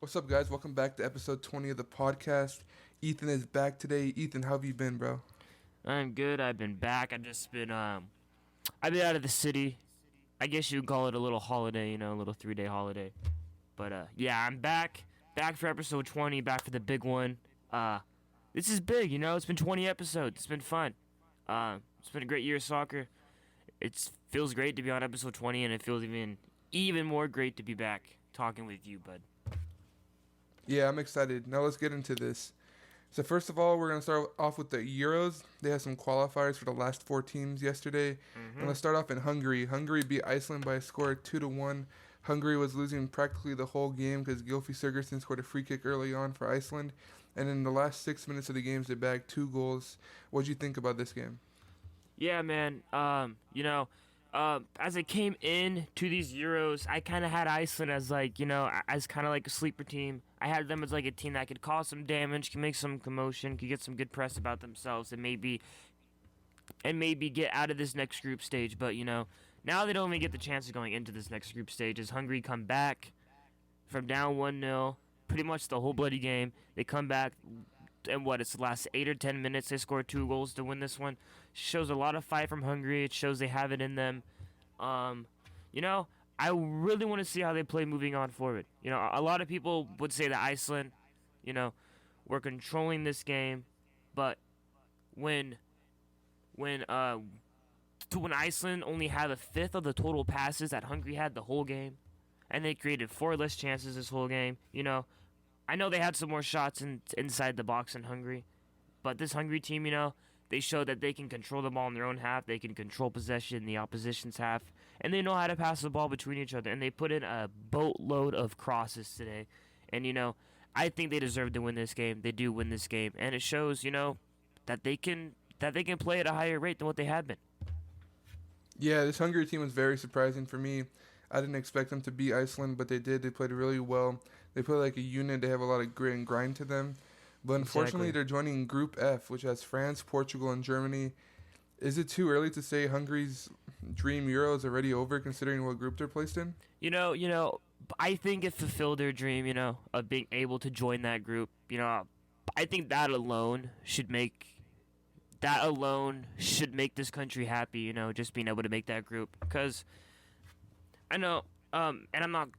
What's up, guys? Welcome back to episode 20 of the podcast. Ethan is back today. Ethan, how have you been, bro? I'm good. I've been back. I've been out of the city. I guess you would call it a little holiday, a little 3-day holiday. But yeah, I'm back for episode 20, back for the big one. This is big, It's been 20 episodes. It's been fun. It's been a great year of soccer. It feels great to be on episode 20, and it feels even more great to be back talking with you, bud. Yeah, I'm excited. Now let's get into this. So first of all, we're going to start off with the Euros. They had some qualifiers for the last four teams yesterday. And let's start off in Hungary. Hungary beat Iceland by a score of 2-1. Hungary was losing practically the whole game because Gylfi Sigurdsson scored a free kick early on for Iceland. And in the last 6 minutes of the games, they bagged 2 goals. What do you think about this game? Yeah, man. As I came in to these Euros, I kind of had Iceland as as kind of like a sleeper team. I had them as like a team that could cause some damage, can make some commotion, could get some good press about themselves, and maybe get out of this next group stage. But now they don't even get the chance of going into this next group stage. As Hungary come back from down 1-0, pretty much the whole bloody game, they come back. And it's the last 8 or 10 minutes they scored 2 goals to win this one. Shows a lot of fight from Hungary. It shows they have it in them. I really want to see how they play moving on forward. A lot of people would say that Iceland, were controlling this game, but when Iceland only had a fifth of the total passes that Hungary had the whole game, and they created 4 less chances this whole game, I know they had some more shots inside the box in Hungary, but this Hungary team, they show that they can control the ball in their own half, they can control possession in the opposition's half, and they know how to pass the ball between each other, and they put in a boatload of crosses today. And, I think they deserve to win this game. They do win this game, and it shows, that they can play at a higher rate than what they had been. Yeah, this Hungary team was very surprising for me. I didn't expect them to beat Iceland, but they did. They played really well. They play like a unit. They have a lot of grit and grind to them. But unfortunately, Exactly. they're joining Group F, which has France, Portugal, and Germany. Is it too early to say Hungary's dream Euro is already over, considering what group they're placed in? I think it fulfilled their dream, of being able to join that group. I think that alone should make this country happy, just being able to make that group. Because I know, and I'm not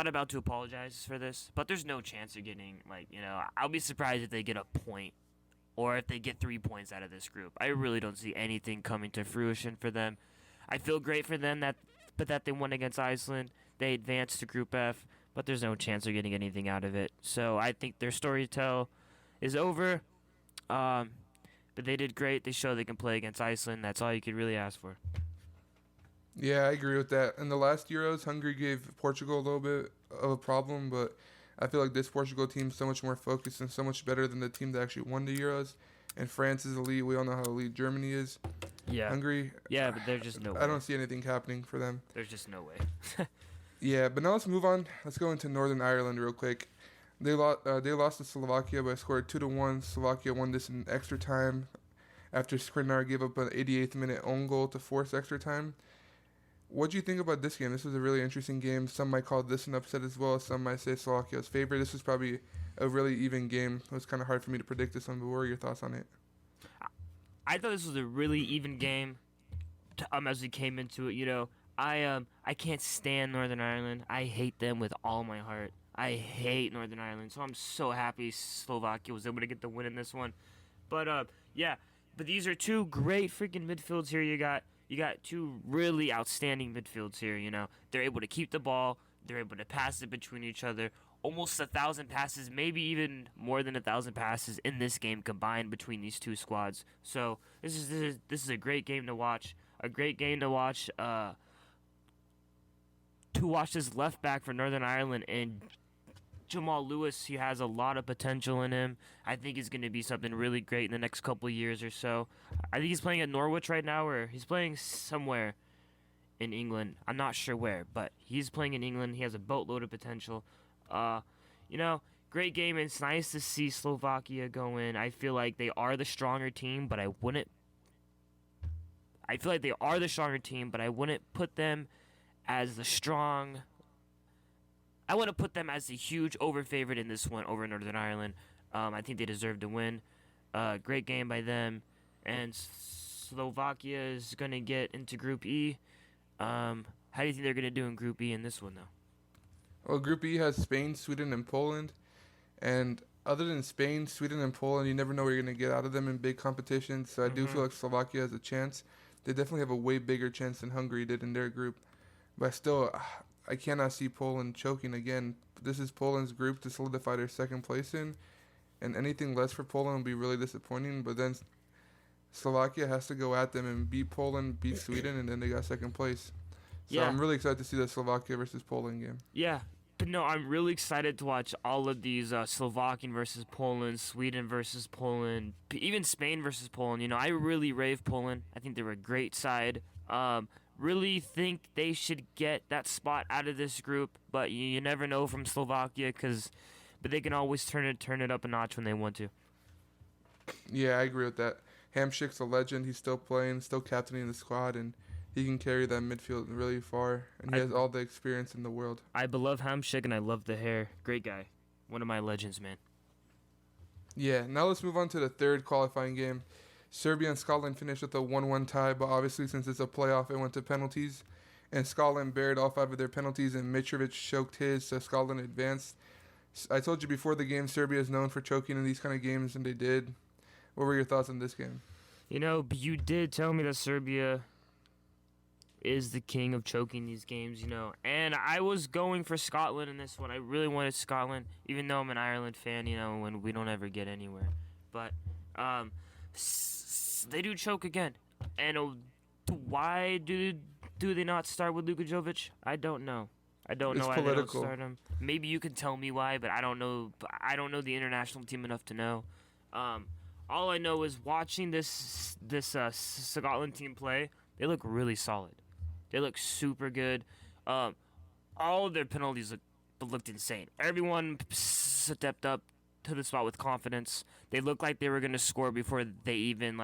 about to apologize for this, but there's no chance of getting, I'll be surprised if they get a point or if they get 3 points out of this group. I really don't see anything coming to fruition for them. I feel great for them that they won against Iceland. They advanced to Group F, but there's no chance of getting anything out of it. So I think their story to tell is over. But they did great. They showed they can play against Iceland. That's all you could really ask for. Yeah, I agree with that. In the last Euros, Hungary gave Portugal a little bit of a problem, but I feel like this Portugal team is so much more focused and so much better than the team that actually won the Euros. And France is elite. We all know how elite Germany is. Yeah. Hungary, Yeah, but there's just no way. I don't see anything happening for them. There's just no way. Yeah, but now let's move on. Let's go into Northern Ireland real quick. They lost to Slovakia by a score of 2-1. Slovakia won this in extra time after Skriniar gave up an 88th minute own goal to force extra time. What do you think about this game? This was a really interesting game. Some might call this an upset as well. Some might say Slovakia's favorite. This was probably a really even game. It was kind of hard for me to predict this one, but what are your thoughts on it? I thought this was a really even game. As we came into it, I can't stand Northern Ireland. I hate them with all my heart. I hate Northern Ireland, so I'm so happy Slovakia was able to get the win in this one. But yeah, but these are 2 great freaking midfields here. You got 2 really outstanding midfields here. They're able to keep the ball. They're able to pass it between each other. Almost 1,000 passes, maybe even more than 1,000 passes in this game combined between these 2 squads. So this is a great game to watch. A great game to watch. To watch this left back for Northern Ireland and Jamal Lewis. He has a lot of potential in him. I think he's going to be something really great in the next couple of years or so. I think he's playing at Norwich right now, or he's playing somewhere in England. I'm not sure where, but he's playing in England. He has a boatload of potential. Great game. It's nice to see Slovakia go in. I feel like they are the stronger team, but I wouldn't put them as the strong I want to put them as a huge over favorite in this one over Northern Ireland. I think they deserve to win. Great game by them, and Slovakia is gonna get into Group E. How do you think they're gonna do in Group E in this one, though? Well, Group E has Spain, Sweden, and Poland. And other than Spain, Sweden, and Poland, you never know what you're going to get out of them in big competitions. So I do feel like Slovakia has a chance. They definitely have a way bigger chance than Hungary did in their group. But still, I cannot see Poland choking again. This is Poland's group to solidify their second place in. And anything less for Poland will be really disappointing. But then Slovakia has to go at them and beat Poland, beat Sweden, and then they got second place. So Yeah. I'm really excited to see the Slovakia versus Poland game. Yeah, but no, I'm really excited to watch all of these Slovakian versus Poland, Sweden versus Poland, even Spain versus Poland. I really rave Poland. I think they're a great side. Really think they should get that spot out of this group, but you never know from Slovakia but they can always turn it up a notch when they want to. Yeah, I agree with that. Hamšík's a legend. He's still playing, still captaining the squad, and he can carry that midfield really far. And he has all the experience in the world. I love Hamšík and I love the hair. Great guy. One of my legends, man. Yeah, now let's move on to the third qualifying game. Serbia and Scotland finished with a 1-1 tie, but obviously since it's a playoff, it went to penalties. And Scotland buried all 5 of their penalties, and Mitrovic choked his, so Scotland advanced. I told you before the game, Serbia is known for choking in these kind of games, and they did. What were your thoughts on this game? You did tell me that Serbia is the king of choking these games, and I was going for Scotland in this one. I really wanted Scotland, even though I'm an Ireland fan, when we don't ever get anywhere. But they do choke again, and why do they not start with Luka Jovic? I don't know. I don't know why they don't start him. Maybe you can tell me why, but I don't know. I don't know the international team enough to know. All I know is watching this Scotland team play, they look really solid. They look super good. All of their penalties looked insane. Everyone stepped up to the spot with confidence. They looked like they were gonna score before they even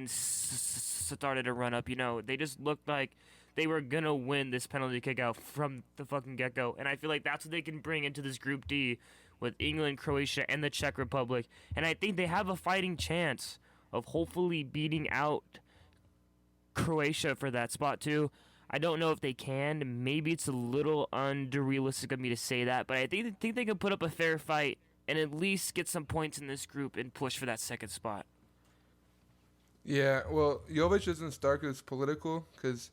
started a run up. They just looked like they were gonna win this penalty kick out from the fucking get go. And I feel like that's what they can bring into this Group D with England, Croatia, and the Czech Republic. And I think they have a fighting chance of hopefully beating out Croatia for that spot too. I don't know if they can. Maybe it's a little unrealistic of me to say that, but I think they can put up a fair fight and at least get some points in this group and push for that second spot. Yeah, well, Jovic isn't start because it's political, because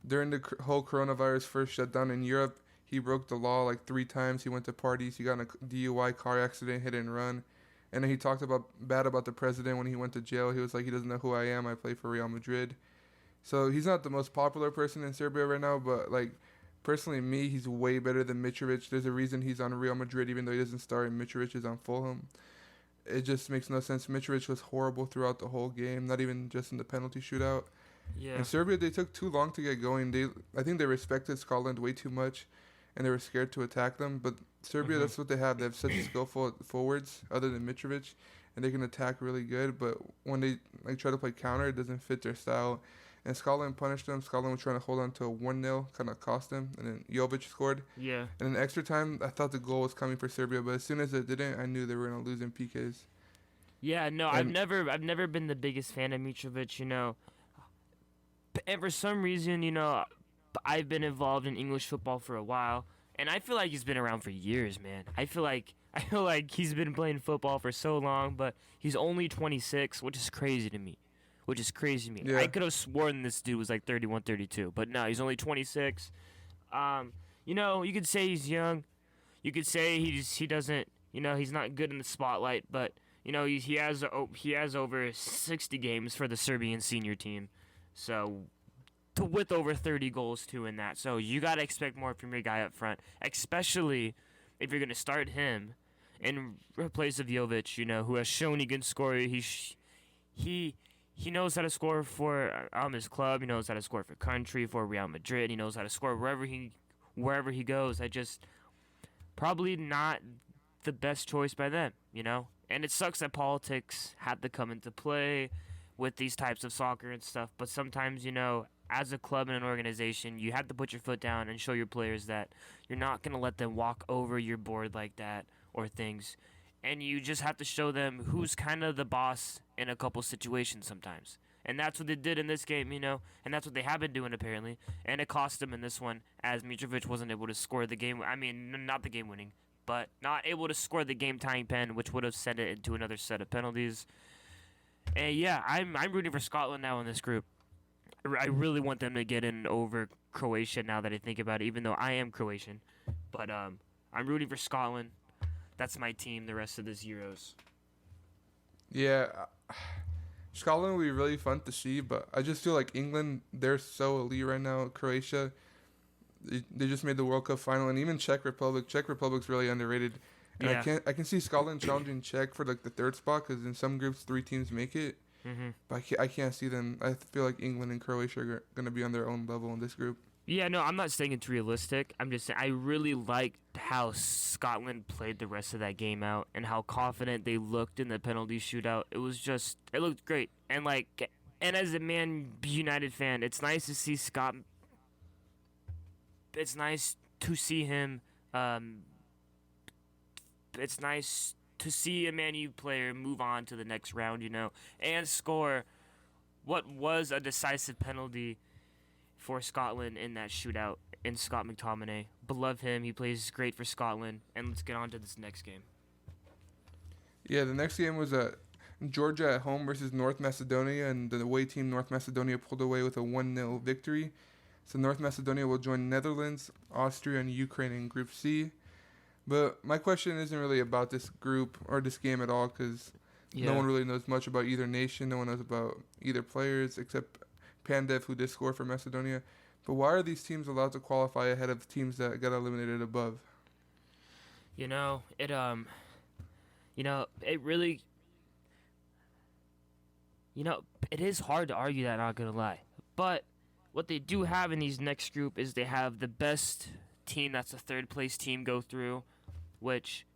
during the whole coronavirus first shutdown in Europe, he broke the law like 3 times. He went to parties. He got in a DUI car accident, hit and run. And then he talked bad about the president when he went to jail. He was like, he doesn't know who I am. I play for Real Madrid. So he's not the most popular person in Serbia right now, but like personally me, he's way better than Mitrovic. There's a reason he's on Real Madrid even though he doesn't start and Mitrovic is on Fulham. It just makes no sense. Mitrovic was horrible throughout the whole game, not even just in the penalty shootout. Yeah. In Serbia, they took too long to get going. I think they respected Scotland way too much, and they were scared to attack them. But Serbia, that's what they have. They have such skillful forwards, other than Mitrovic, and they can attack really good. But when they try to play counter, it doesn't fit their style. And Scotland punished them. Scotland was trying to hold on to a 1-0, kind of cost them. And then Jovic scored. Yeah. And in extra time, I thought the goal was coming for Serbia. But as soon as it didn't, I knew they were going to lose in PKs. Yeah, no, I've never been the biggest fan of Mitrovic, And for some reason, I've been involved in English football for a while, and I feel like he's been around for years, man. I feel like he's been playing football for so long, but he's only 26, which is crazy to me. Yeah. I could have sworn this dude was like 31, 32, but no, he's only 26. You could say he's young. You could say he doesn't, he's not good in the spotlight, but he has over 60 games for the Serbian senior team, so with over 30 goals too in that. So you gotta expect more from your guy up front, especially if you're gonna start him in replace of Jovic, who has shown he can score. He knows how to score for his club. He knows how to score for country, for Real Madrid. He knows how to score wherever he goes. Probably not the best choice by them, And it sucks that politics had to come into play with these types of soccer and stuff. But sometimes, as a club and an organization, you have to put your foot down and show your players that you're not going to let them walk over your board like that or things. And you just have to show them who's kind of the boss in a couple situations sometimes. And that's what they did in this game, and that's what they have been doing apparently. And it cost them in this one, as Mitrovic wasn't able to score the game. I mean, not the game winning, but not able to score the game tying pen, which would have sent it into another set of penalties. And yeah, I'm rooting for Scotland now in this group. I really want them to get in over Croatia now that I think about it, even though I am Croatian. But I'm rooting for Scotland. That's my team the rest of this Euros. Yeah, Scotland will be really fun to see, but I just feel like England, they're so elite right now. Croatia, they just made the World Cup final, and even Czech Republic. Czech Republic's really underrated. And Yeah. I can see Scotland challenging Czech for like the third spot, because in some groups 3 teams make it. Mm-hmm. But I can't see them. I feel like England and Croatia are going to be on their own level in this group. Yeah, no, I'm not saying it's realistic. I'm just saying I really liked how Scotland played the rest of that game out and how confident they looked in the penalty shootout. It looked great. And as a Man United fan, it's nice to see Scott. It's nice to see him. It's nice to see a Man U player move on to the next round, and score what was a decisive penalty for Scotland in that shootout in Scott McTominay. But love him. He plays great for Scotland. And let's get on to this next game. Yeah, the next game was Georgia at home versus North Macedonia, and the away team North Macedonia pulled away with a 1-0 victory. So North Macedonia will join Netherlands, Austria, and Ukraine in Group C. But my question isn't really about this group or this game at all, because no one really knows much about either nation. No one knows about either players except Pandev, who did score for Macedonia. But why are these teams allowed to qualify ahead of teams that got eliminated above? It really, it is hard to argue that, not gonna lie. But what they do have in these next group is they have the best team, that's the third place team, go through, which,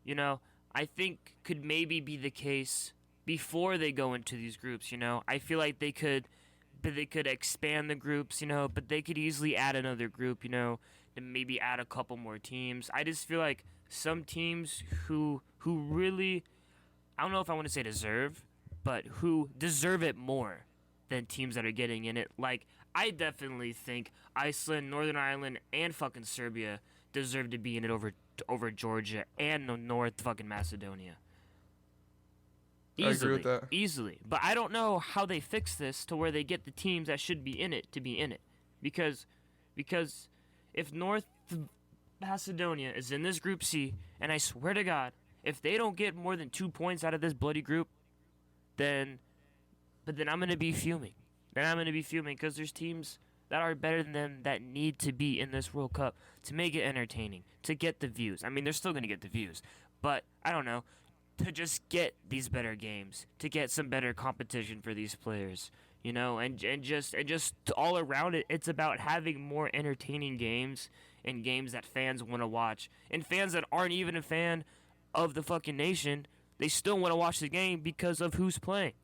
I think could maybe be the case before they go into these groups, I feel like they could expand the groups, but they could easily add another group, and maybe add a couple more teams. I just feel like some teams who really, I don't know if I want to say deserve, but who deserve it more than teams that are getting in it. Like, I definitely think Iceland, Northern Ireland, and fucking Serbia deserve to be in it over Georgia and North fucking Macedonia. Easily, I agree with that. Easily. But I don't know how they fix this to where they get the teams that should be in it to be in it. Because if North Macedonia is in this Group C, and I swear to God, if they don't get more than 2 points out of this bloody group, then I'm going to be fuming. Because there's teams that are better than them that need to be in this World Cup to make it entertaining, to get the views. I mean, they're still going to get the views. But, I don't know, to just get these better games, to get some better competition for these players, and just all around it, it's about having more entertaining games and games that fans want to watch. And fans that aren't even a fan of the fucking nation, they still want to watch the game because of who's playing.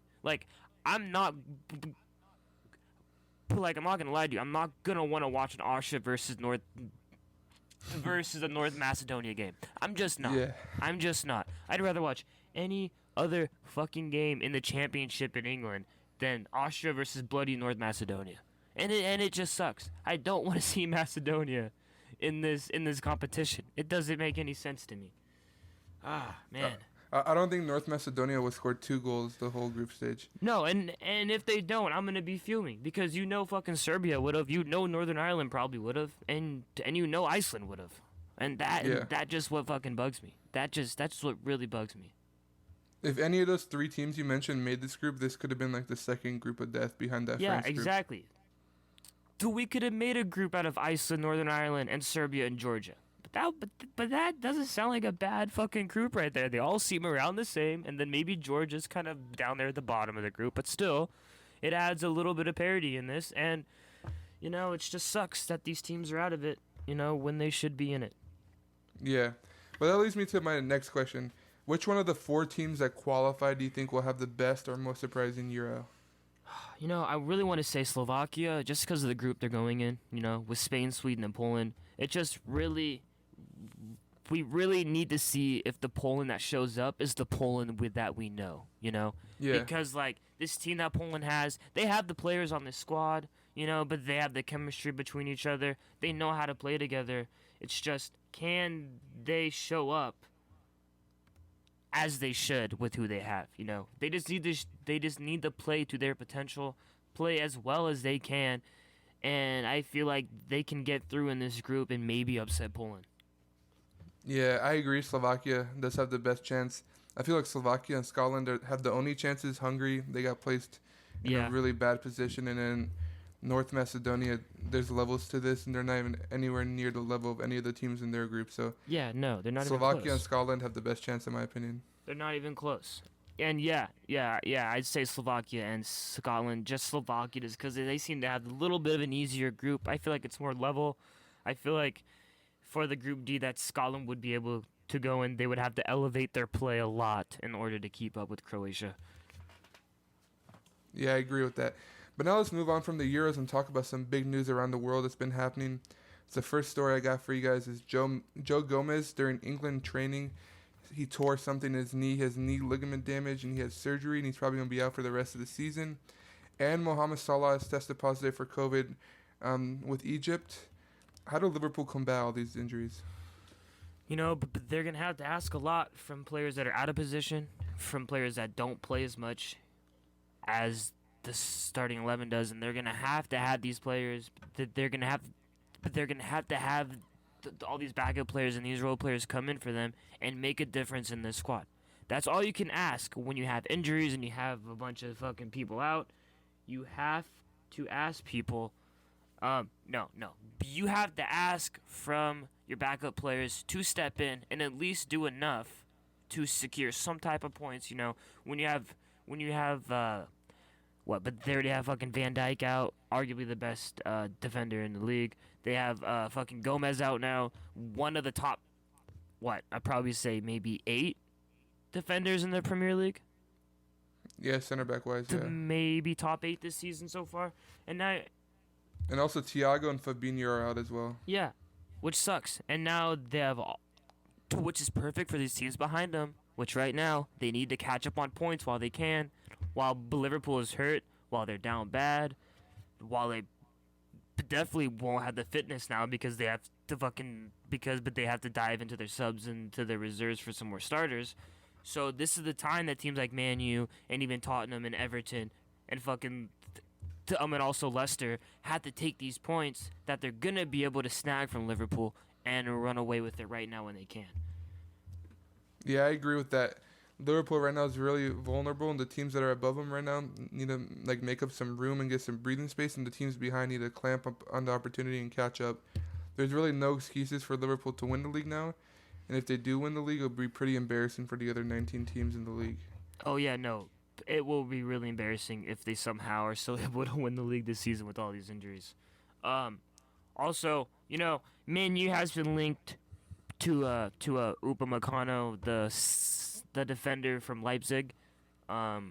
I'm not gonna lie to you, I'm not gonna want to watch an Austria versus a North Macedonia game. I'm just not. Yeah. I'm just not. I'd rather watch any other fucking game in the championship in England than Austria versus bloody North Macedonia. And it just sucks. I don't want to see Macedonia in this competition. It doesn't make any sense to me. Ah, man. I don't think North Macedonia would score 2 goals the whole group stage. No, and if they don't, I'm gonna be fuming because fucking Serbia would have, Northern Ireland probably would have, and Iceland would have, and that just what fucking bugs me. That's what really bugs me. If any of those 3 teams you mentioned made this group, this could have been like the second group of death behind that France group. Yeah, exactly. So we could have made a group out of Iceland, Northern Ireland, and Serbia and Georgia. But that doesn't sound like a bad fucking group right there. They all seem around the same, and then maybe Georgia's kind of down there at the bottom of the group. But still, it adds a little bit of parity in this, and it just sucks that these teams are out of it. When they should be in it. Yeah, well, that leads me to my next question. Which one of the 4 teams that qualified do you think will have the best or most surprising Euro? I really want to say Slovakia just because of the group they're going in, with Spain, Sweden, and Poland. It just really, we really need to see if the Poland that shows up is the Poland with that we know. Yeah. Because, like, this team that Poland has, they have the players on this squad, but they have the chemistry between each other. They know how to play together. It's just, can they show up as they should with who they have? They just need to play to their potential, play as well as they can, and I feel like they can get through in this group and maybe upset Poland. Yeah, I agree. Slovakia does have the best chance. I feel like Slovakia and Scotland have the only chances. Hungary, they got placed in a really bad position, and then North Macedonia, there's levels to this, and they're not even anywhere near the level of any of the teams in their group. So yeah, no, they're not. Slovakia even close. and Scotland have the best chance, in my opinion. They're not even close. And yeah, I'd say Slovakia and Scotland. Just Slovakia, just because they seem to have a little bit of an easier group. I feel like it's more level. I feel like for the Group D that Scotland would be able to go in, they would have to elevate their play a lot in order to keep up with Croatia. Yeah, I agree with that. But now let's move on from the Euros and talk about some big news around the world that's been happening. So the first story I got for you guys is Joe Gomez during England training. He tore something in his knee. He has knee ligament damage, and he has surgery, and he's probably going to be out for the rest of the season. And Mohamed Salah has tested positive for COVID with Egypt. How do Liverpool combat all these injuries? But they're going to have to ask a lot from players that are out of position, from players that don't play as much as the starting 11 does, and they're going to have these players. They're going to have all these backup players and these role players come in for them and make a difference in this squad. That's all you can ask when you have injuries and you have a bunch of fucking people out. You have to ask people. No. You have to ask from your backup players to step in and at least do enough to secure some type of points. When you have but they already have fucking Van Dijk out, arguably the best defender in the league. They have fucking Gomez out now, one of the top, I'd probably say maybe 8 defenders in the Premier League. Yeah, center back wise, yeah. Maybe top 8 this season so far. And also Thiago and Fabinho are out as well. Yeah, which sucks. And now they have which is perfect for these teams behind them, which right now they need to catch up on points while they can, while Liverpool is hurt, while they're down bad, while they definitely won't have the fitness now because they have to but they have to dive into their subs and to their reserves for some more starters. So this is the time that teams like Man U and even Tottenham and Everton and and also Leicester had to take these points that they're gonna be able to snag from Liverpool and run away with it right now when they can. Yeah, I agree with that. Liverpool right now is really vulnerable, and the teams that are above them right now need to make up some room and get some breathing space, and the teams behind need to clamp up on the opportunity and catch up. There's really no excuses for Liverpool to win the league now, and if they do win the league, it'll be pretty embarrassing for the other 19 teams in the league. Oh yeah, no, it will be really embarrassing if they somehow are still able to win the league this season with all these injuries. Also, Man U has been linked to Upamecano, the defender from Leipzig. But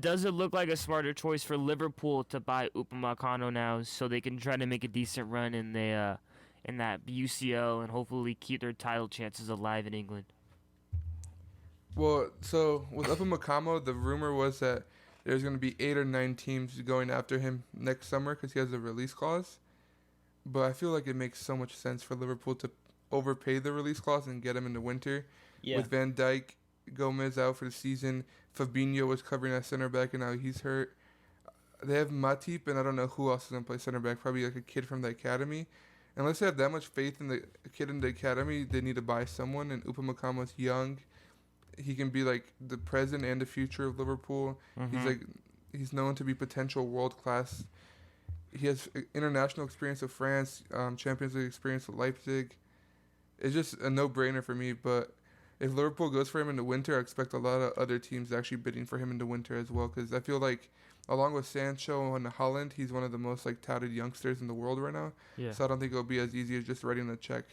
does it look like a smarter choice for Liverpool to buy Upamecano now so they can try to make a decent run in that UCL and hopefully keep their title chances alive in England? Well, so with Upamecano, the rumor was that there's going to be 8 or 9 teams going after him next summer because he has a release clause. But I feel like it makes so much sense for Liverpool to overpay the release clause and get him in the winter. Yeah. With Van Dijk, Gomez out for the season, Fabinho was covering at center back and now he's hurt. They have Matip and I don't know who else is going to play center back, probably like a kid from the academy. Unless they have that much faith in the kid in the academy, they need to buy someone, and Upamecano is young. He can be like the present and the future of Liverpool. Mm-hmm. He's known to be potential world class. He has international experience with France, Champions League experience with Leipzig. It's just a no-brainer for me. But if Liverpool goes for him in the winter, I expect a lot of other teams actually bidding for him in the winter as well. Because I feel like, along with Sancho and Haaland, he's one of the most touted youngsters in the world right now. Yeah. So I don't think it'll be as easy as just writing a check.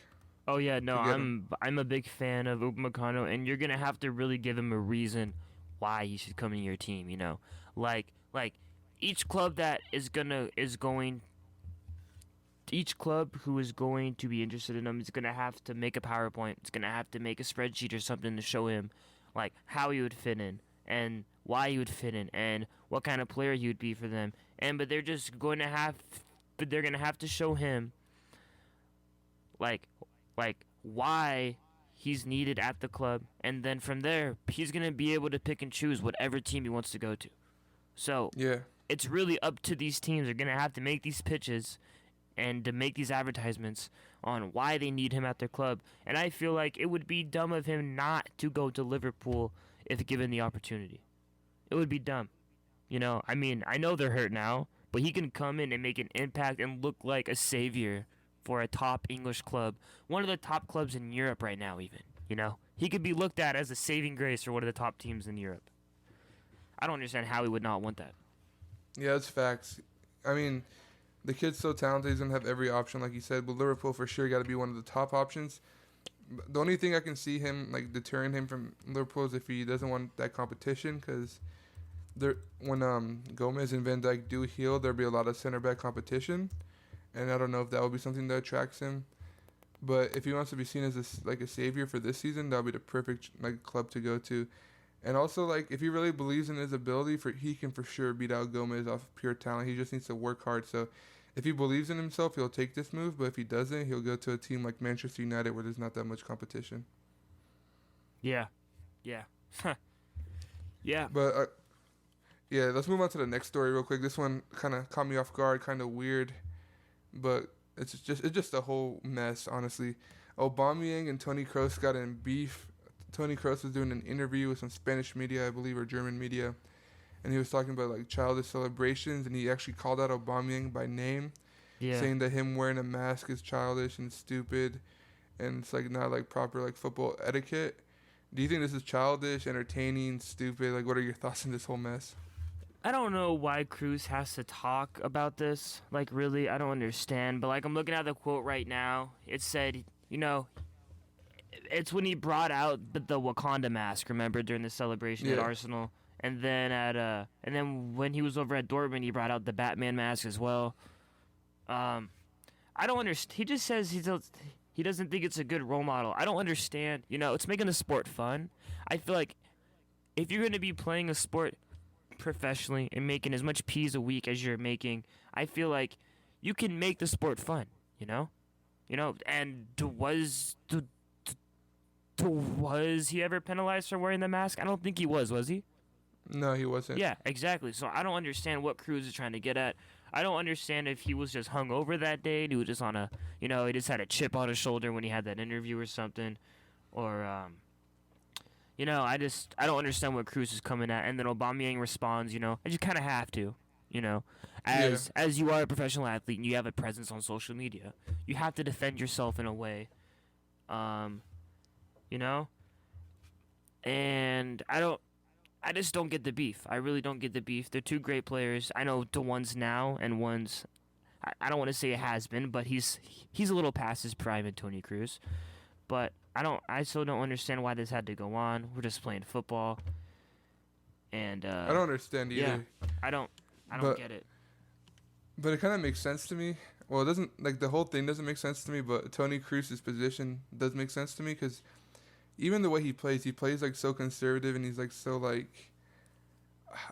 Oh yeah, no, I'm a big fan of Upamecano, and you're gonna have to really give him a reason why he should come to your team. Like each club that each club who is going to be interested in him is going to have to make a PowerPoint. It's going to have to make a spreadsheet or something to show him, like, how he would fit in and why he would fit in and what kind of player he would be for them. But they're going to have to show him, like why he's needed at the club. And then from there, he's going to be able to pick and choose whatever team he wants to go to. So Yeah. it's really up to these teams. They're going to have to make these pitches and to make these advertisements on why they need him at their club. And I feel like it would be dumb of him not to go to Liverpool if given the opportunity. It would be dumb. I mean, I know they're hurt now, but he can come in and make an impact and look like a savior for a top English club. One of the top clubs in Europe right now, even. He could be looked at as a saving grace for one of the top teams in Europe. I don't understand how he would not want that. Yeah, it's facts. I mean, the kid's so talented, he's going to have every option, like you said. But Liverpool, for sure, got to be one of the top options. The only thing I can see him, like, deterring him from Liverpool is if he doesn't want that competition. Because when Gomez and Van Dijk do heal, there'll be a lot of center-back competition. And I don't know if that will be something that attracts him. But if he wants to be seen as a savior for this season, that'll be the perfect club to go to. And also, if he really believes in his ability, he can for sure beat out Gomez off of pure talent. He just needs to work hard. So if he believes in himself, he'll take this move. But if he doesn't, he'll go to a team like Manchester United where there's not that much competition. Yeah. Yeah. Yeah. But, let's move on to the next story real quick. This one kind of caught me off guard, kind of weird. But it's just a whole mess, honestly. Aubameyang and Toni Kroos got in beef. Toni Kroos was doing an interview with some Spanish media, I believe, or German media, and he was talking about childish celebrations, and he actually called out Aubameyang by name, saying that him wearing a mask is childish and stupid, and it's not proper football etiquette. Do you think this is childish, entertaining, stupid? What are your thoughts on this whole mess? I don't know why Kroos has to talk about this. Really, I don't understand. But I'm looking at the quote right now. It said, it's when he brought out the Wakanda mask, remember, during the celebration at Arsenal, and then when he was over at Dortmund, he brought out the Batman mask as well. I don't understand. He just says he doesn't think it's a good role model. I don't understand. It's making the sport fun. I feel like if you're going to be playing a sport professionally and making as much P's a week as you're making, I feel like you can make the sport fun. And was he ever penalized for wearing the mask? I don't think he was he? No, he wasn't. Yeah, exactly. So I don't understand what Kroos is trying to get at. I don't understand if he was just hung over that day and he was just on he just had a chip on his shoulder when he had that interview or something. Or, I don't understand what Kroos is coming at. And then Aubameyang responds, I just kind of have to, as you are a professional athlete and you have a presence on social media, you have to defend yourself in a way. And I just don't get the beef. I really don't get the beef. They're two great players. I know one's now and one's, I don't want to say it has been, but he's a little past his prime in Toni Kroos. But I still don't understand why this had to go on. We're just playing football. And I don't understand either. Yeah, I don't get it. But it kind of makes sense to me. Well, it doesn't, the whole thing doesn't make sense to me, but Toni Kroos' position does make sense to me because even the way he plays so conservative and he's so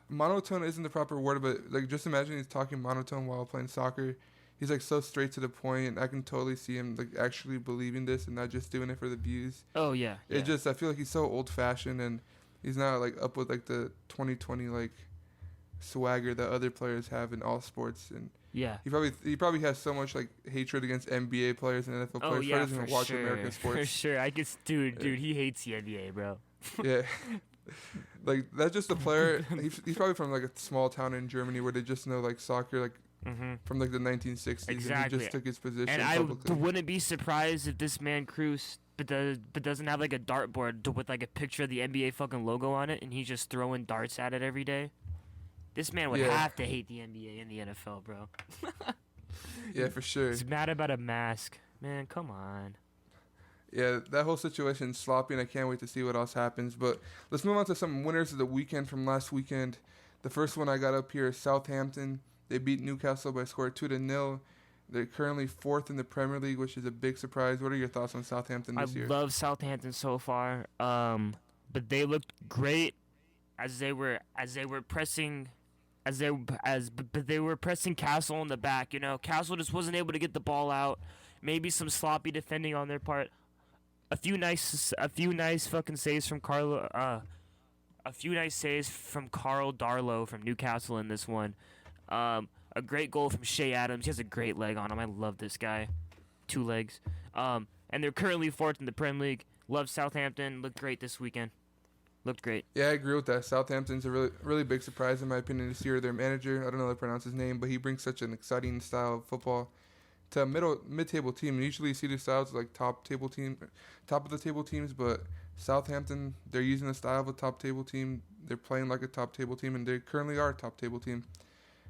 monotone isn't the proper word, but just imagine he's talking monotone while playing soccer. He's so straight to the point, and I can totally see him actually believing this and not just doing it for the views. Oh yeah. I feel like he's so old fashioned and he's not up with the 2020 swagger that other players have in all sports. And yeah, he probably has so much hatred against NBA players and NFL players. Oh yeah, doesn't even watch American sports. For sure. I guess, dude, he hates the NBA, bro. Yeah. That's just a player. He's probably from a small town in Germany where they just know soccer from the 1960s. Exactly. And he just took his position and publicly. I wouldn't be surprised if this man Kroos doesn't have a dartboard with a picture of the NBA fucking logo on it, and he's just throwing darts at it every day. This man would have to hate the NBA and the NFL, bro. Yeah, for sure. He's mad about a mask. Man, come on. Yeah, that whole situation's sloppy, and I can't wait to see what else happens. But let's move on to some winners of the weekend from last weekend. The first one I got up here is Southampton. They beat Newcastle by a score of 2-0. They're currently fourth in the Premier League, which is a big surprise. What are your thoughts on Southampton I this year? love Southampton so far. But they looked great as they were pressing but they were pressing Castle in the back. You know, Castle just wasn't able to get the ball out. Maybe some sloppy defending on their part. A few nice fucking saves from Carlo. A few nice saves from Carl Darlow from Newcastle in this one. A great goal from Shea Adams. He has a great leg on him. I love this guy. 2 legs. And they're currently fourth in the Premier League. Love Southampton. Looked great this weekend. Looked great. Yeah, I agree with that. Southampton's a really big surprise in my opinion this year. Their manager, I don't know how to pronounce his name, but he brings such an exciting style of football to a mid-table team. Usually you see the styles like top of the table teams, but Southampton, they're using the style of a top table team. They're playing like a top table team, and they currently are a top table team.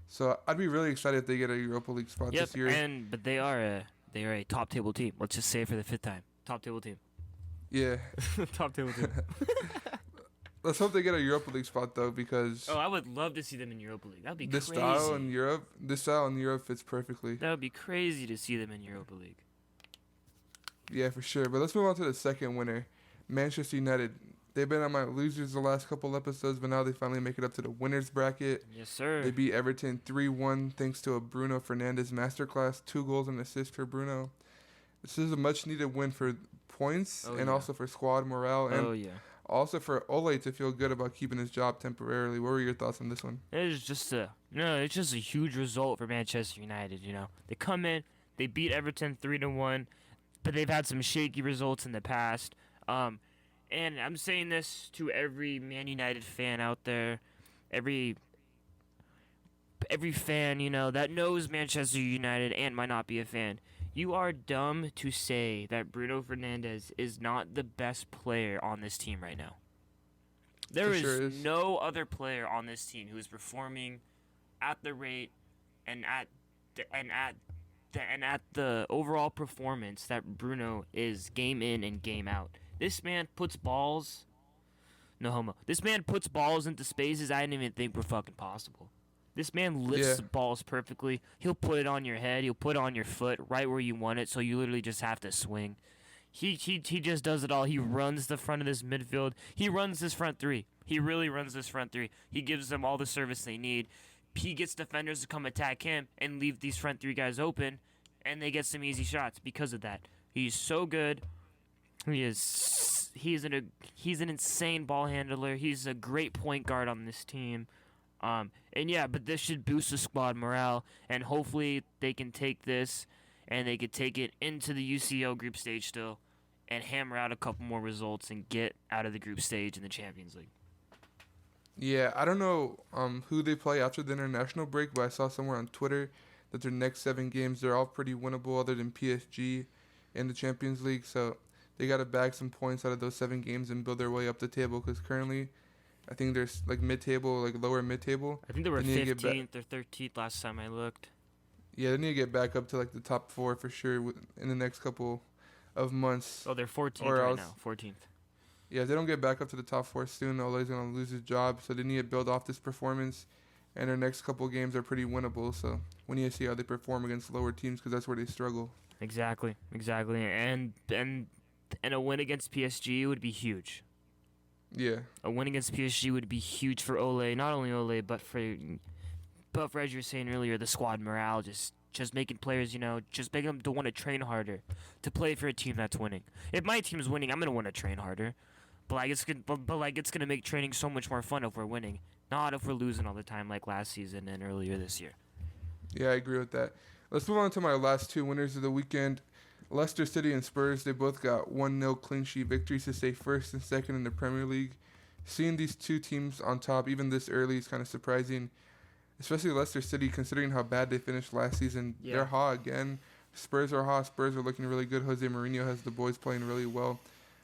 So I'd be really excited if they get a Europa League spot this year. But they are a top table team. Let's just say it for the 5th time. Top table team. Yeah. Top table team. Let's hope they get a Europa League spot though, because I would love to see them in Europa League. That'd be this crazy. style in Europe fits perfectly. That would be crazy to see them in Europa League. Yeah, for sure. But let's move on to the second winner, Manchester United. They've been on my losers the last couple episodes, but now they finally make it up to the winners bracket. Yes, sir. They beat Everton 3-1 thanks to a Bruno Fernandes masterclass, 2 goals and assist for Bruno. This is a much-needed win for points also for squad morale and also for Ole to feel good about keeping his job temporarily. What were your thoughts on this one? It's just a huge result for Manchester United. You know, they come in, they beat Everton 3-1, but they've had some shaky results in the past. And I'm saying this to every Man United fan out there, every fan, you know, that knows Manchester United and might not be a fan. You are dumb to say that Bruno Fernandes is not the best player on this team right now. There is no other player on this team who is performing at the rate and at the overall performance that Bruno is game in and game out. This man puts balls. No homo. This man puts balls into spaces I didn't even think were fucking possible. This man lifts the balls perfectly. He'll put it on your head. He'll put it on your foot right where you want it, so you literally just have to swing. He just does it all. He runs the front of this midfield. He runs this front three. He really runs this front three. He gives them all the service they need. He gets defenders to come attack him and leave these front 3 guys open, and they get some easy shots because of that. He's so good. He's an insane ball handler. He's a great point guard on this team. But this should boost the squad morale, and hopefully they can take this and they could take it into the UCL group stage still and hammer out a couple more results and get out of the group stage in the Champions League. Yeah, I don't know who they play after the international break, but I saw somewhere on Twitter that their next 7 games, they're all pretty winnable other than PSG in the Champions League. So they got to bag some points out of those 7 games and build their way up the table, because currently I think there's like mid-table, like lower mid-table. I think they were 15th or 13th last time I looked. Yeah, they need to get back up to like the top 4 for sure in the next couple of months. Oh, they're 14th right now. 14th. Yeah, if they don't get back up to the top 4 soon, Ole's going to lose his job. So they need to build off this performance. And their next couple of games are pretty winnable. So we need to see how they perform against lower teams, because that's where they struggle. Exactly. And a win against PSG would be huge. Yeah. A win against PSG would be huge for Ole. Not only Ole, but for as you were saying earlier, the squad morale, just making players, you know, just making them to want to train harder to play for a team that's winning. If my team's winning, I'm gonna want to train harder. But it's gonna make training so much more fun if we're winning, not if we're losing all the time like last season and earlier this year. Yeah, I agree with that. Let's move on to my last 2 winners of the weekend. Leicester City and Spurs, they both got 1-0 clean sheet victories to stay first and second in the Premier League. Seeing these 2 teams on top even this early is kind of surprising, especially Leicester City considering how bad they finished last season. Yeah. They're hot again. Spurs are hot. Spurs are looking really good. Jose Mourinho has the boys playing really well.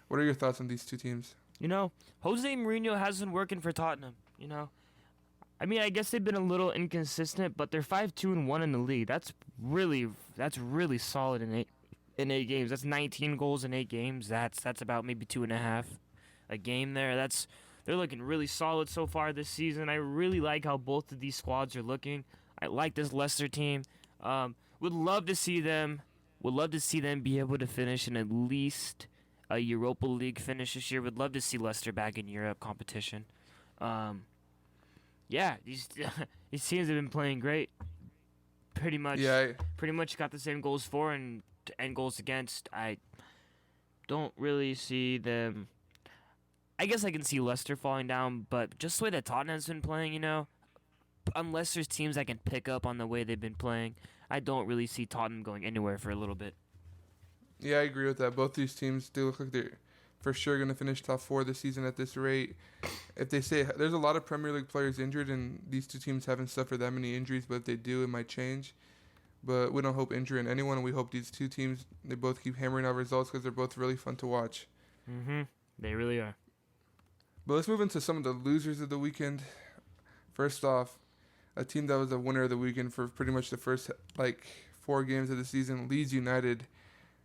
What are your thoughts on these 2 teams? You know, Jose Mourinho has been working for Tottenham, you know. I mean, I guess they've been a little inconsistent, but they're 5-2-1 in the league. That's really solid in 8 games. That's 19 goals in 8 games. That's about maybe 2.5 a game there. They're looking really solid so far this season. I really like how both of these squads are looking. I like this Leicester team. Would love to see them. Would love to see them be able to finish in at least a Europa League finish this year. Would love to see Leicester back in Europe competition. Yeah, these these teams have been playing great. Pretty much got the same goals for and goals against. I don't really see them. I guess I can see Leicester falling down, but just the way that Tottenham's been playing, unless there's teams that can pick up on the way they've been playing, I don't really see Tottenham going anywhere for a little bit. Yeah, I agree with that. Both these teams do look like they're for sure going to finish top 4 this season at this rate. If they say there's a lot of Premier League players injured, and these two teams haven't suffered that many injuries, but if they do, it might change. But we don't hope injury in anyone, and we hope these two teams, they both keep hammering out results because they're both really fun to watch. They really are. But let's move into some of the losers of the weekend. First off, a team that was a winner of the weekend for pretty much the first 4 games of the season, Leeds United.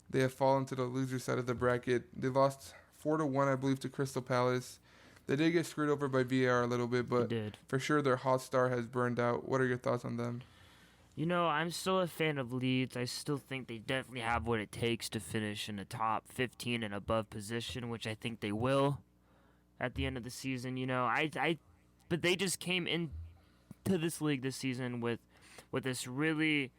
They have fallen to the loser side of the bracket. They lost 4-1, I believe, to Crystal Palace. They did get screwed over by VAR a little bit, but for sure their hot star has burned out. What are your thoughts on them? I'm still a fan of Leeds. I still think they definitely have what it takes to finish in the top 15 and above position, which I think they will at the end of the season. But they just came into this league this season with this really,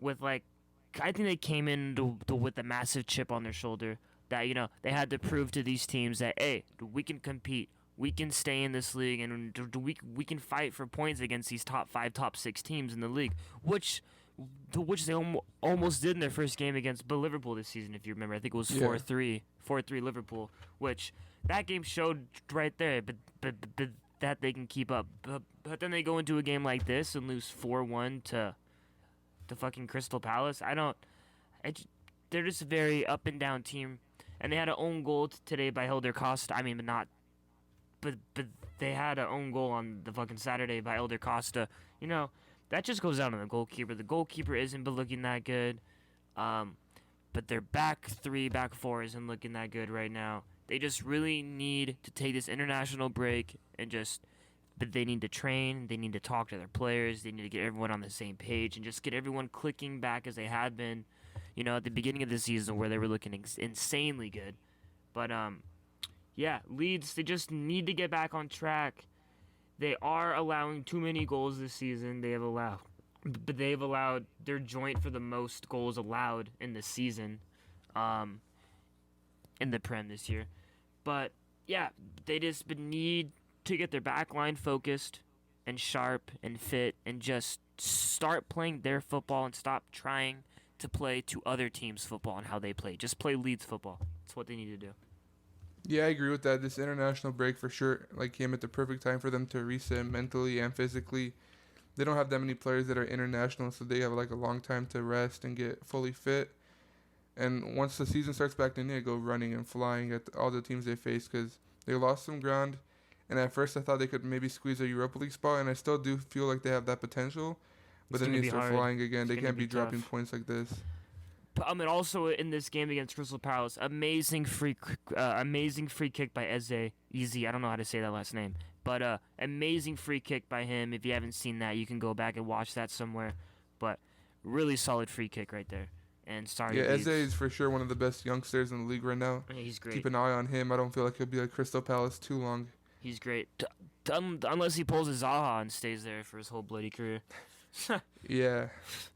I think they came in with a massive chip on their shoulder that, they had to prove to these teams that, hey, we can compete. We can stay in this league, and we can fight for points against these top 5, top 6 teams in the league, which they almost did in their first game against Liverpool this season, if you remember. I think it was 4-3 Liverpool, which that game showed right there, but that they can keep up. But then they go into a game like this and lose 4-1 to fucking Crystal Palace. They're just a very up and down team, and they had an own goal today by Helder Costa. I mean, but they had an own goal on the fucking Saturday by Helder Costa. That just goes down to the goalkeeper. The goalkeeper isn't looking that good, but their back 3, back 4 isn't looking that good right now. They just really need to take this international break but they need to train, they need to talk to their players, they need to get everyone on the same page and just get everyone clicking back as they had been, at the beginning of the season where they were looking insanely good. But, Leeds, they just need to get back on track. They are allowing too many goals this season. They've allowed their joint for the most goals allowed in the season, in the Prem this year. But, they just need to get their back line focused and sharp and fit and just start playing their football and stop trying to play to other teams' football and how they play. Just play Leeds football. That's what they need to do. Yeah, I agree with that. This international break for sure came at the perfect time for them to reset mentally and physically. They don't have that many players that are international, so they have a long time to rest and get fully fit. And once the season starts back, they need to go running and flying at all the teams they face because they lost some ground. And at first I thought they could maybe squeeze a Europa League spot, and I still do feel like they have that potential. But then you start flying again. They can't be dropping points like this. And also in this game against Crystal Palace, amazing free kick by Eze. Easy, I don't know how to say that last name. But amazing free kick by him. If you haven't seen that, you can go back and watch that somewhere. But really solid free kick right there. And sorry. Yeah, Eze is for sure one of the best youngsters in the league right now. Yeah, he's great. Keep an eye on him. I don't feel like he'll be like Crystal Palace too long. He's great. Unless he pulls a Zaha and stays there for his whole bloody career. Yeah,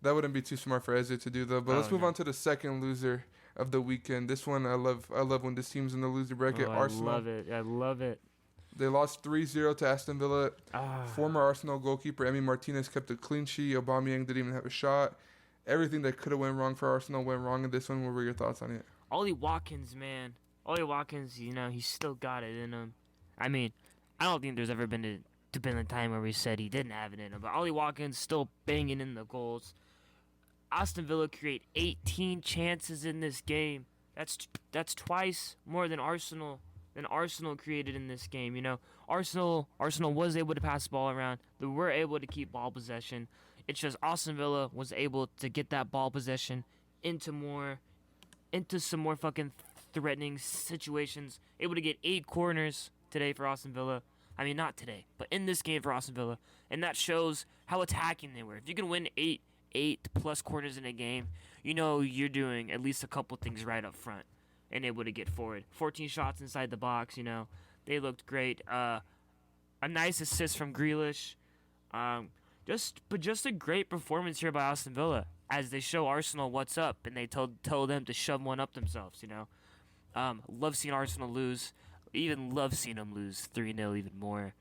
that wouldn't be too smart for Eze to do though. But let's move on to the second loser of the weekend. This one I love when this team's in the loser bracket. Arsenal. I love it. They lost 3-0 to Aston Villa. Former Arsenal goalkeeper Emi Martinez kept a clean sheet. Aubameyang didn't even have a shot. Everything that could have went wrong for Arsenal went wrong in this one. What were your thoughts on it? Ollie Watkins, man. Ollie Watkins, he's still got it in him. I mean, I don't think there's ever been a time where we said he didn't have it in him. But Ollie Watkins still banging in the goals. Aston Villa create 18 chances in this game. That's twice more than Arsenal created in this game. Arsenal was able to pass the ball around. They were able to keep ball possession. It's just Aston Villa was able to get that ball possession into more into some more fucking threatening situations. Able to get 8 corners today for Aston Villa. I mean, not today, but in this game for Aston Villa. And that shows how attacking they were. If you can win 8+ corners in a game, you know you're doing at least a couple things right up front and able to get forward. 14 shots inside the box, they looked great. A nice assist from Grealish. Just a great performance here by Aston Villa as they show Arsenal what's up and they told them to shove one up themselves, Love seeing Arsenal lose. Even love seeing them lose 3-0 even more.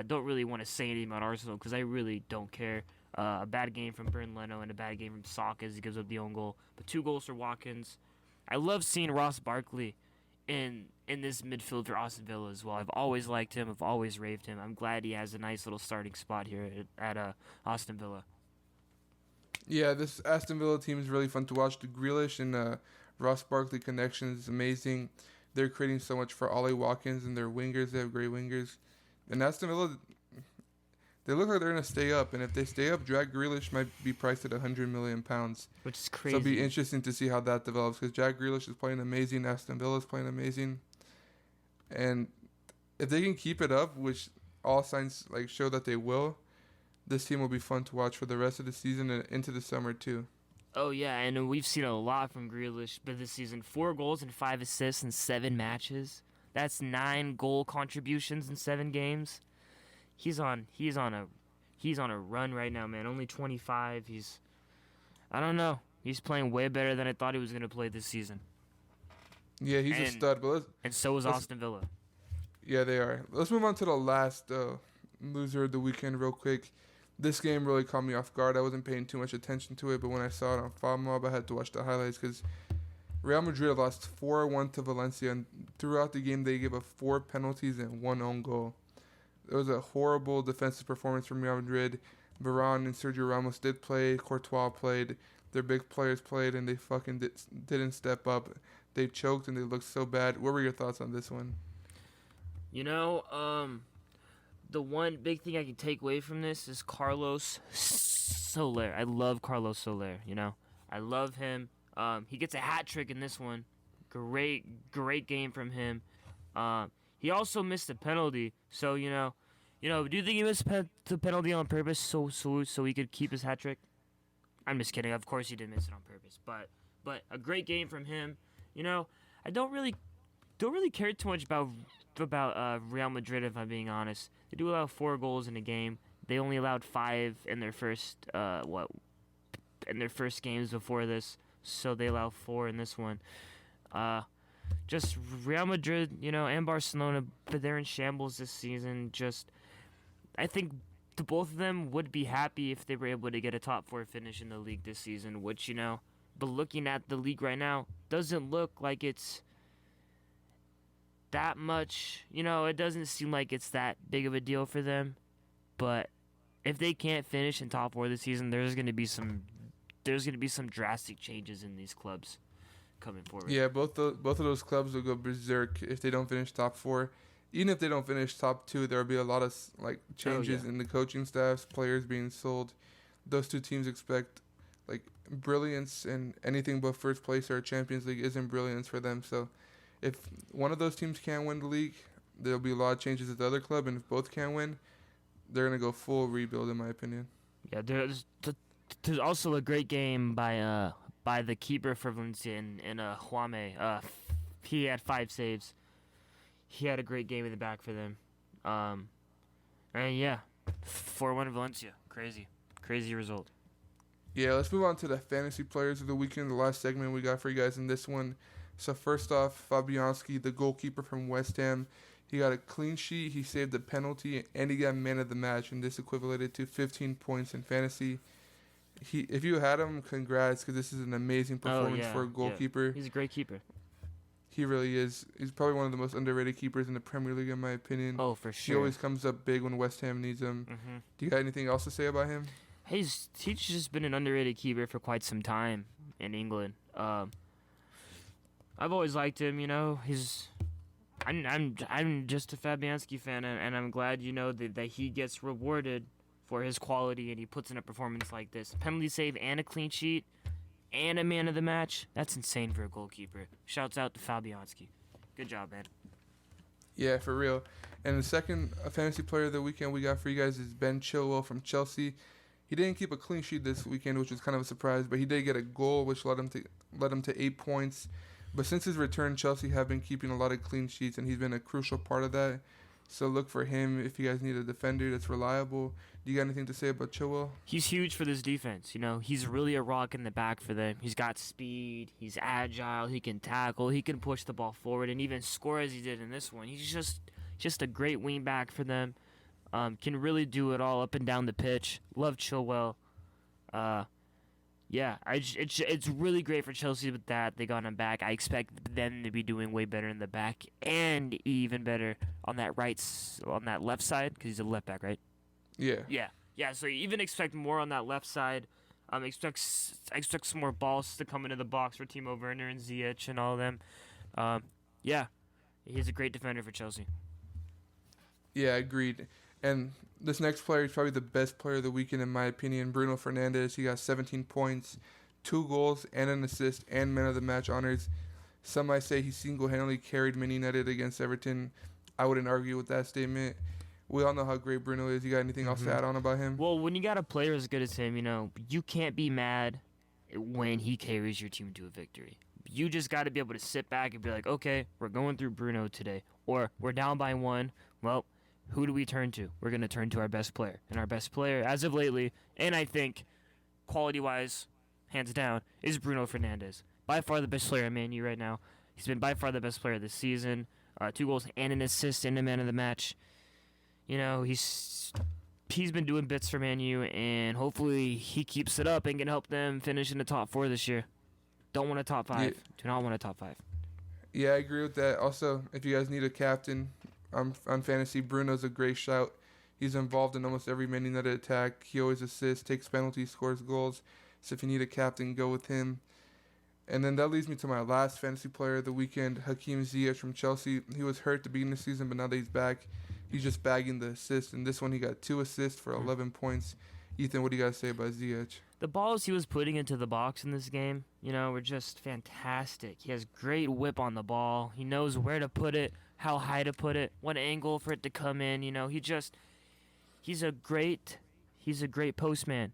Don't really want to say anything about Arsenal because I really don't care. A bad game from Bernd Leno and a bad game from Saka as he gives up the own goal. But 2 goals for Watkins. I love seeing Ross Barkley in this midfield for Aston Villa as well. I've always liked him. I've always raved him. I'm glad he has a nice little starting spot here at Aston Villa. Yeah, this Aston Villa team is really fun to watch. The Grealish and Ross Barkley connection is amazing. They're creating so much for Ollie Watkins and their wingers. They have great wingers. And Aston Villa, they look like they're going to stay up. And if they stay up, Jack Grealish might be priced at £100 million. Which is crazy. So it'll be interesting to see how that develops because Jack Grealish is playing amazing. Aston Villa is playing amazing. And if they can keep it up, which all signs show that they will, this team will be fun to watch for the rest of the season and into the summer too. Oh, yeah, and we've seen a lot from Grealish this season. 4 goals and 5 assists in 7 matches. That's 9 goal contributions in 7 games. He's on a run right now, man. Only 25. I don't know. He's playing way better than I thought he was going to play this season. Yeah, he's a stud. But and so is Aston Villa. Yeah, they are. Let's move on to the last loser of the weekend real quick. This game really caught me off guard. I wasn't paying too much attention to it, but when I saw it on FODMob, I had to watch the highlights because Real Madrid lost 4-1 to Valencia, and throughout the game they gave up 4 penalties and 1 own goal. It was a horrible defensive performance from Real Madrid. Varane and Sergio Ramos did play. Courtois played. Their big players played, and they fucking didn't step up. They choked, and they looked so bad. What were your thoughts on this one? The one big thing I can take away from this is Carlos Soler. I love Carlos Soler, I love him. He gets a hat trick in this one. Great game from him. He also missed a penalty. So, do you think he missed the penalty on purpose so he could keep his hat trick? I'm just kidding. Of course he didn't miss it on purpose. But a great game from him. I don't really care too much about Real Madrid, if I'm being honest. They do allow 4 goals in a game. They only allowed 5 in their first games before this, so they allow 4 in this one. Just Real Madrid, and Barcelona, but they're in shambles this season. I think the both of them would be happy if they were able to get a top 4 finish in the league this season, which, but looking at the league right now, doesn't look like it's that much, it doesn't seem like it's that big of a deal for them. But if they can't finish in top 4 this season, there's going to be some drastic changes in these clubs coming forward. Yeah, both of those clubs will go berserk if they don't finish top 4. Even if they don't finish top 2, there'll be a lot of changes in the coaching staffs, players being sold. Those two teams expect brilliance, and anything but first place or Champions League isn't brilliance for them. So if one of those teams can't win the league, there'll be a lot of changes at the other club, and if both can win, they're going to go full rebuild, in my opinion. Yeah, there's also a great game by the keeper for Valencia in Juame. He had 5 saves. He had a great game in the back for them. And yeah, 4-1 Valencia. Crazy result. Yeah, let's move on to the fantasy players of the weekend, the last segment we got for you guys in this one. So first off, Fabianski, the goalkeeper from West Ham, he got a clean sheet, he saved a penalty, and he got man of the match, and this equated to 15 points in fantasy. If you had him, congrats, because this is an amazing performance for a goalkeeper. Yeah. He's a great keeper. He really is. He's probably one of the most underrated keepers in the Premier League, in my opinion. Oh, for sure. He always comes up big when West Ham needs him. Mm-hmm. Do you got anything else to say about him? He's just been an underrated keeper for quite some time in England. I've always liked him. I'm just a Fabianski fan, and I'm glad that he gets rewarded for his quality, and he puts in a performance like this. Penalty save and a clean sheet, and a man of the match. That's insane for a goalkeeper. Shouts out to Fabianski. Good job, man. Yeah, for real. And the second fantasy player of the weekend we got for you guys is Ben Chilwell from Chelsea. He didn't keep a clean sheet this weekend, which was kind of a surprise, but he did get a goal, which led him to 8 points. But since his return, Chelsea have been keeping a lot of clean sheets, and he's been a crucial part of that. So look for him if you guys need a defender that's reliable. Do you got anything to say about Chilwell? He's huge for this defense. You know, he's really a rock in the back for them. He's got speed. He's agile. He can tackle. He can push the ball forward and even score as he did in this one. He's just a great wing back for them. Can really do it all up and down the pitch. Love Chilwell. Yeah, it's really great for Chelsea with that. They got him back. I expect them to be doing way better in the back and even better on that left side because he's a left back, right? Yeah. Yeah. So you even expect more on that left side. Expect some more balls to come into the box for Timo Werner and Ziyech and all of them. Yeah, he's a great defender for Chelsea. Yeah, agreed. And this next player is probably the best player of the weekend in my opinion, Bruno Fernandes. He got 17 points, 2 goals, and an assist, and man of the match honors. Some might say he single-handedly carried Man United against Everton. I wouldn't argue with that statement. We all know how great Bruno is. You got anything else to add on about him? Well, when you got a player as good as him, you know, you can't be mad when he carries your team to a victory. You just got to be able to sit back and be like, okay, we're going through Bruno today. Or we're down by 1. Well, who do we turn to? We're going to turn to our best player. And our best player, as of lately, and I think quality-wise, hands down, is Bruno Fernandes. By far the best player in Man U right now. He's been by far the best player this season. 2 goals and an assist and a man of the match. You know, he's been doing bits for Man U, and hopefully he keeps it up and can help them finish in the top 4 this year. Don't want a top 5. Yeah. Do not want a top 5. Yeah, I agree with that. Also, if you guys need a captain on fantasy, Bruno's a great shout. He's involved in almost every Man United attack. He always assists, takes penalties, scores goals. So if you need a captain, go with him. And then that leads me to my last fantasy player of the weekend, Hakim Ziyech from Chelsea. He was hurt to begin the season, but now that he's back, he's just bagging the assists. And this one, he got 2 assists for 11 points. Ethan, what do you got to say about Ziyech? The balls he was putting into the box in this game, you know, were just fantastic. He has great whip on the ball. He knows where to put it, how high to put it, what angle for it to come in. You know, he's a great postman.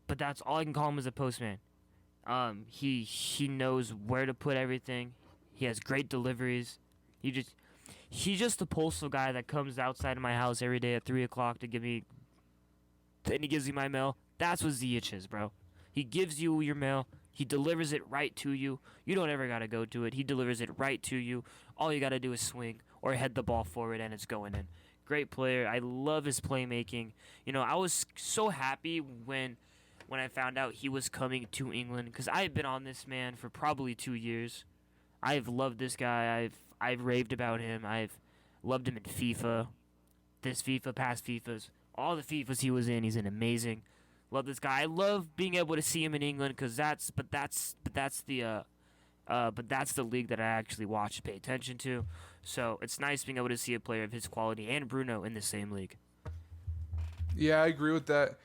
But that's all I can call him as a postman. He knows where to put everything. He has great deliveries. He's just the postal guy that comes outside of my house every day at 3:00 to give me. Then he gives me my mail. That's what Ziyech is, bro. He gives you your mail. He delivers it right to you. You don't ever gotta go to it. He delivers it right to you. All you gotta do is swing or head the ball forward, and it's going in. Great player. I love his playmaking. You know, I was so happy when I found out he was coming to England, because I've been on this man for probably 2 years. I've loved this guy. I've raved about him. I've loved him in FIFA, this FIFA, past FIFAs, all the FIFAs he was in. He's an amazing. Love this guy. I love being able to see him in England, because that's the league that I actually watch and pay attention to. So it's nice being able to see a player of his quality and Bruno in the same league. Yeah, I agree with that.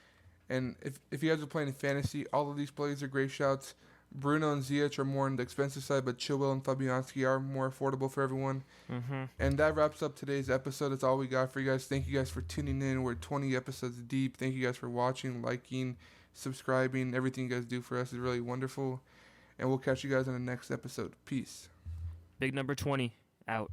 And if you guys are playing fantasy, all of these players are great shouts. Bruno and Ziyech are more on the expensive side, but Chilwell and Fabianski are more affordable for everyone. Mm-hmm. And that wraps up today's episode. That's all we got for you guys. Thank you guys for tuning in. We're 20 episodes deep. Thank you guys for watching, liking, subscribing. Everything you guys do for us is really wonderful. And we'll catch you guys on the next episode. Peace. Big number 20 out.